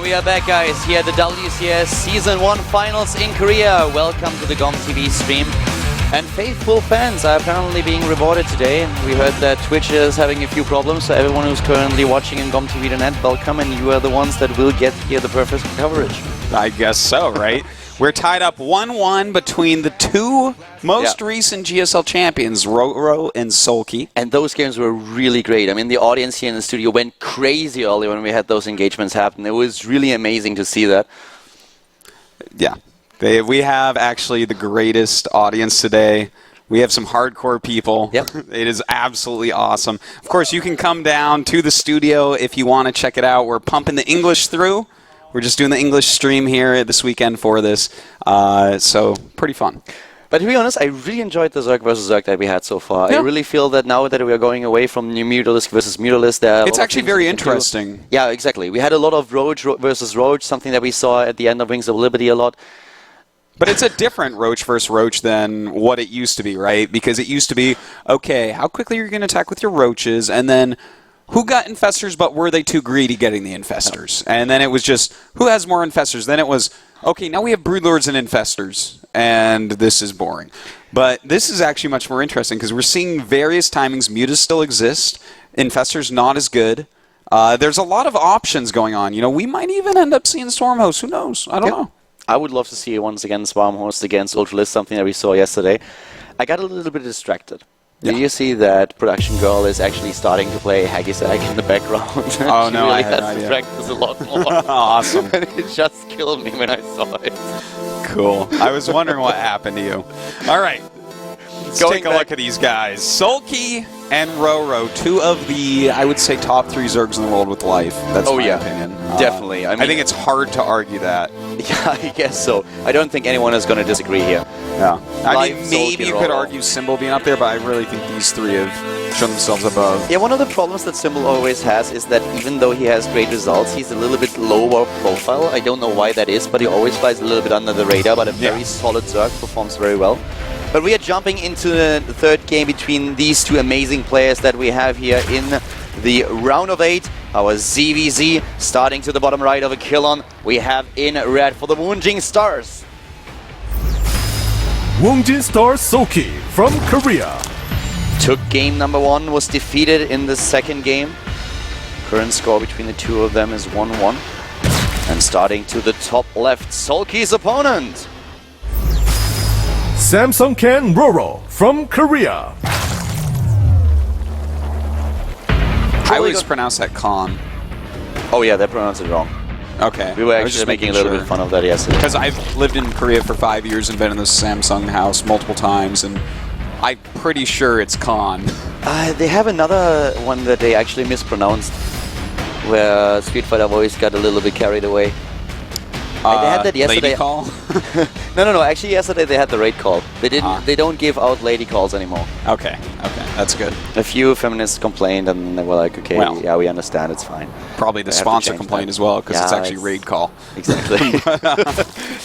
we are back, guys, here at the WCS Season 1 Finals in Korea. Welcome to the GOMTV stream. And faithful fans are apparently being rewarded today. We heard that Twitch is having a few problems, so everyone who's currently watching in GOMTV.net, welcome, and you are the ones that will get here the perfect coverage. I guess so, right? We're tied up 1-1 between the two most recent GSL champions, RorO and Soulkey. And those games were really great. I mean, the audience here in the studio went crazy early when we had those engagements happen. It was really amazing to see that. Yeah. We have actually the greatest audience today. We have some hardcore people. Yep. It is absolutely awesome. Of course, you can come down to the studio if you want to check it out. We're pumping the English through. We're just doing the English stream here this weekend for this. So, pretty fun. But to be honest, I really enjoyed the Zerg versus Zerg that we had so far. Yeah. I really feel that now that we are going away from New Mutalisk versus Mutalisk, it's actually very interesting. Yeah, exactly. We had a lot of Roach versus Roach, something that we saw at the end of Wings of Liberty a lot. But it's a different Roach versus Roach than what it used to be, right? Because it used to be, okay, how quickly are you going to attack with your Roaches? And then, who got Infestors, but were they too greedy getting the Infestors? And then it was just, who has more Infestors? Then it was, okay, now we have Broodlords and Infestors, and this is boring. But this is actually much more interesting, because we're seeing various timings. Mutas still exist. Infestors not as good. There's a lot of options going on. You know, we might even end up seeing Stormhost. Who knows? I don't know. I would love to see once again Swarmhost against Ultralisk, something that we saw yesterday. I got a little bit distracted. Did you see that Production Girl is actually starting to play Hagisag in the background? Oh, no, really I had no has idea. distracted us a lot more. Awesome. And it just killed me when I saw it. Cool. I was wondering what happened to you. All right. Let's take a look at these guys. Soulkey and RorO, two of the, I would say, top 3 Zergs in the world with life. That's my opinion. Definitely. I think it's hard to argue that. Yeah, I guess so. I don't think anyone is going to disagree here. Yeah. I mean, Soulkey, maybe you could RorO. argue Symbol being up there, but I really think these three have shown themselves above. Yeah, one of the problems that Symbol always has is that even though he has great results, he's a little bit lower profile. I don't know why that is, but he always flies a little bit under the radar, but a very solid Zerg, performs very well. But we are jumping into the third game between these two amazing players that we have here in the round of 8. Our ZVZ starting to the bottom right of a Killon. We have in red for the Woongjin Stars. Woongjin Stars Soulkey from Korea. Took game number 1, was defeated in the second game. Current score between the two of them is 1-1. And starting to the top left, Soulkey's opponent. Samsung Can RorO from Korea. I always pronounce that Khan. Oh yeah, they pronounced it wrong. Okay. We were I was actually just making a little bit of fun of that yesterday. Because I've lived in Korea for 5 years and been in the Samsung house multiple times, and I'm pretty sure it's Khan. They have another one that they actually mispronounced, where Street Fighter Voice got a little bit carried away. They had that yesterday. Lady call? No. Actually, yesterday they had the raid call. They didn't. They don't give out lady calls anymore. Okay, that's good. A few feminists complained, and they were like, "Okay, Well, yeah, we understand. It's fine." Probably the sponsor complained as well, because it's actually raid call. Exactly.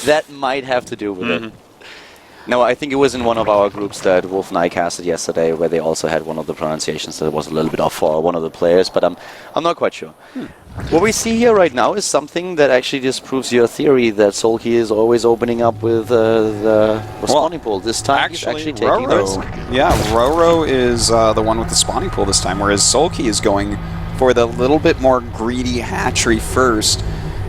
That might have to do with it. No, I think it was in one of our groups that Wolf and I casted yesterday, where they also had one of the pronunciations that was a little bit off for one of the players, but I'm not quite sure. What we see here right now is something that actually disproves your theory that Soulkey is always opening up with the spawning pool. This time he's actually taking risk. Yeah, RorO is the one with the spawning pool this time, whereas Soulkey is going for the little bit more greedy hatchery first.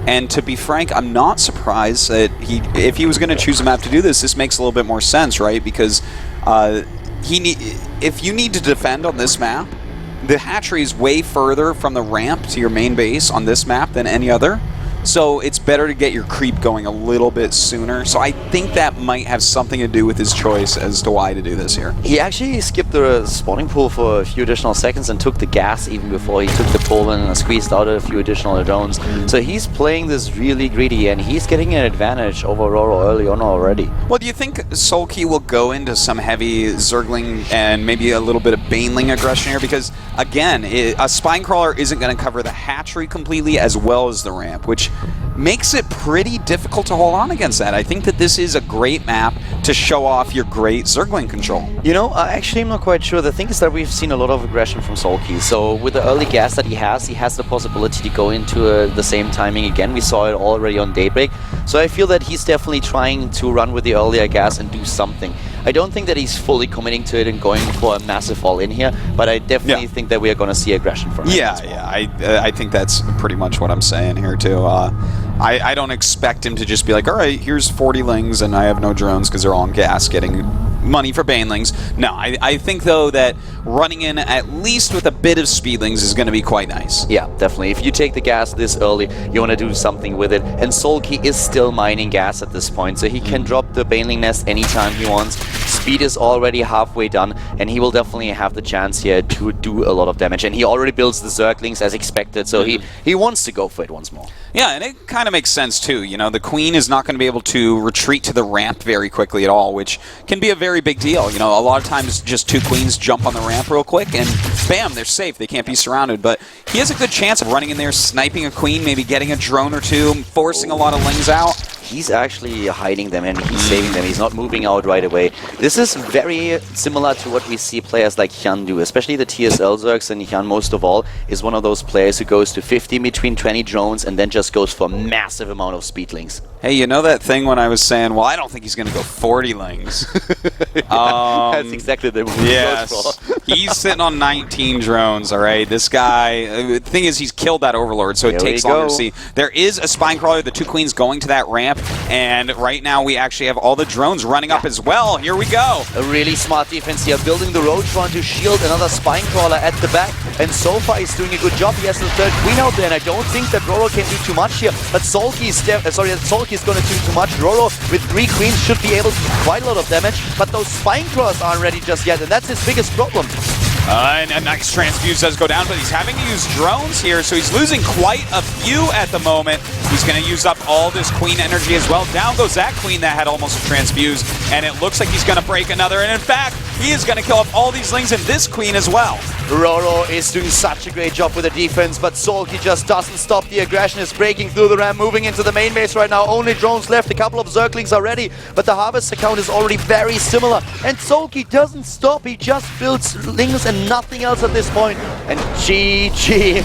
And to be frank, I'm not surprised that if he was going to choose a map to do this, this makes a little bit more sense, right? Because if you need to defend on this map, the hatchery is way further from the ramp to your main base on this map than any other. So it's better to get your creep going a little bit sooner. So I think that might have something to do with his choice as to why to do this here. He actually skipped the spawning pool for a few additional seconds and took the gas even before he took the pool and squeezed out a few additional drones. So he's playing this really greedy, and he's getting an advantage over RorO early on already. Well, do you think Soulkey will go into some heavy Zergling and maybe a little bit of Baneling aggression here? Because, again, a Spine Crawler isn't going to cover the hatchery completely as well as the ramp, which which makes it pretty difficult to hold on against that. I think that this is a great map to show off your great Zergling control. You know, actually I'm not quite sure. The thing is that we've seen a lot of aggression from Soulkey. So with the early gas that he has the possibility to go into the same timing again. We saw it already on Daybreak. So I feel that he's definitely trying to run with the earlier gas and do something. I don't think that he's fully committing to it and going for a massive all-in here, but I definitely think that we are going to see aggression from him. Yeah, I think that's pretty much what I'm saying here too. I don't expect him to just be like, all right, here's 40 lings and I have no drones because they're all on gas getting money for banelings. No, I think though that running in at least with a bit of speedlings is going to be quite nice. Yeah, definitely. If you take the gas this early, you want to do something with it. And Soulkey is still mining gas at this point, so he can drop the baneling nest anytime he wants. Speed is already halfway done, and he will definitely have the chance here to do a lot of damage. And he already builds the Zerglings as expected, so he wants to go for it once more. Yeah, and it kind of makes sense too. You know, the Queen is not going to be able to retreat to the ramp very quickly at all, which can be a very big deal. You know, a lot of times just two Queens jump on the ramp real quick and bam, they're safe. They can't be surrounded. But he has a good chance of running in there, sniping a Queen, maybe getting a drone or two, forcing a lot of lings out. He's actually hiding them and he's saving them. He's not moving out right away. This is very similar to what we see players like Hyun do, especially the TSL Zergs, and Hyun most of all is one of those players who goes to 50 between 20 drones and then just goes for a massive amount of speedlings. Hey, you know that thing when I was saying, well, I don't think he's going to go 40 lings. That's exactly the move he goes for. He's sitting on 19 drones, all right? This guy, the thing is, he's killed that Overlord, so it takes longer to see. There is a Spinecrawler, the two Queens going to that ramp, and right now we actually have all the drones running up as well. Here we go. A really smart defense here, building the Roadrunner to shield another Spinecrawler at the back, and so far he's doing a good job. He has the third Queen out there, and I don't think that RorO can do too much here, but Soulkey's going to do too much. RorO with 3 Queens should be able to do quite a lot of damage, but those Spinecrawlers aren't ready just yet, and that's his biggest problem. And a nice transfuse does go down, but he's having to use drones here, so he's losing quite a few at the moment. He's going to use up all this Queen energy as well. Down goes that Queen that had almost a transfuse, and it looks like he's going to break another, and in fact, he is going to kill off all these lings and this Queen as well. RorO is doing such a great job with the defense, but Soulkey just doesn't stop. The aggression is breaking through the ramp, moving into the main base right now. Only drones left, a couple of Zerglings are ready, but the harvest account is already very similar. And Soulkey doesn't stop, he just builds lings and nothing else at this point. And GG.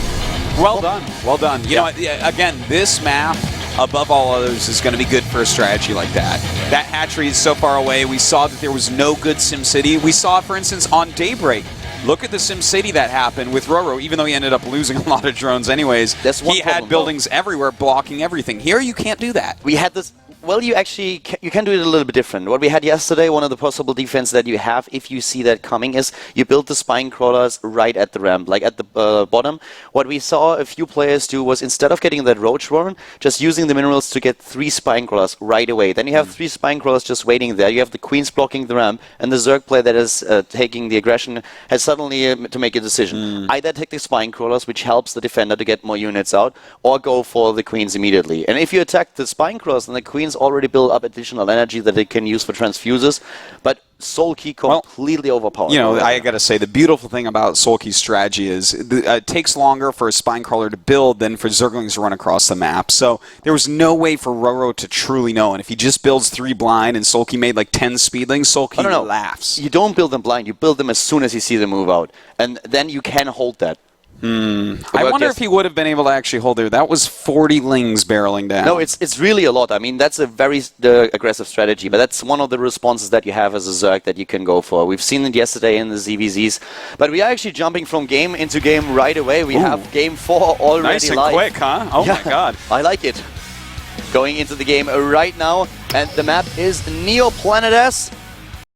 Well done, well done. You know, again, this map, above all others, is going to be good for a strategy like that. That hatchery is so far away. We saw that there was no good SimCity. We saw, for instance, on Daybreak. Look at the SimCity that happened with RorO, even though he ended up losing a lot of drones anyways. He had buildings everywhere blocking everything. Here, you can't do that. We had this... Well, you actually you can do it a little bit different. What we had yesterday, one of the possible defense that you have if you see that coming is you build the Spinecrawlers right at the ramp, like at the bottom. What we saw a few players do was instead of getting that Roach Warren, just using the minerals to get 3 Spinecrawlers right away. Then you have 3 Spinecrawlers just waiting there. You have the Queens blocking the ramp, and the Zerg player that is taking the aggression has suddenly to make a decision. Either take the Spinecrawlers, which helps the defender to get more units out, or go for the Queens immediately. And if you attack the Spinecrawlers, then the Queens already build up additional energy that they can use for transfuses, but Soulkey completely overpowered. You know, I gotta say, the beautiful thing about Soulkey's strategy is it takes longer for a Spinecrawler to build than for Zerglings to run across the map. So there was no way for RorO to truly know. And if he just builds 3 blind and Soulkey made like 10 speedlings, Soulkey laughs. You don't build them blind, you build them as soon as you see them move out. And then you can hold that. I wonder if he would have been able to actually hold there. That was 40 lings barreling down. No, it's really a lot. I mean, that's a very aggressive strategy, but that's one of the responses that you have as a Zerg that you can go for. We've seen it yesterday in the ZVZs, but we are actually jumping from game into game right away. We have game 4 already nice and live. Quick, huh? Oh my god. I like it. Going into the game right now, and the map is Neoplanet S.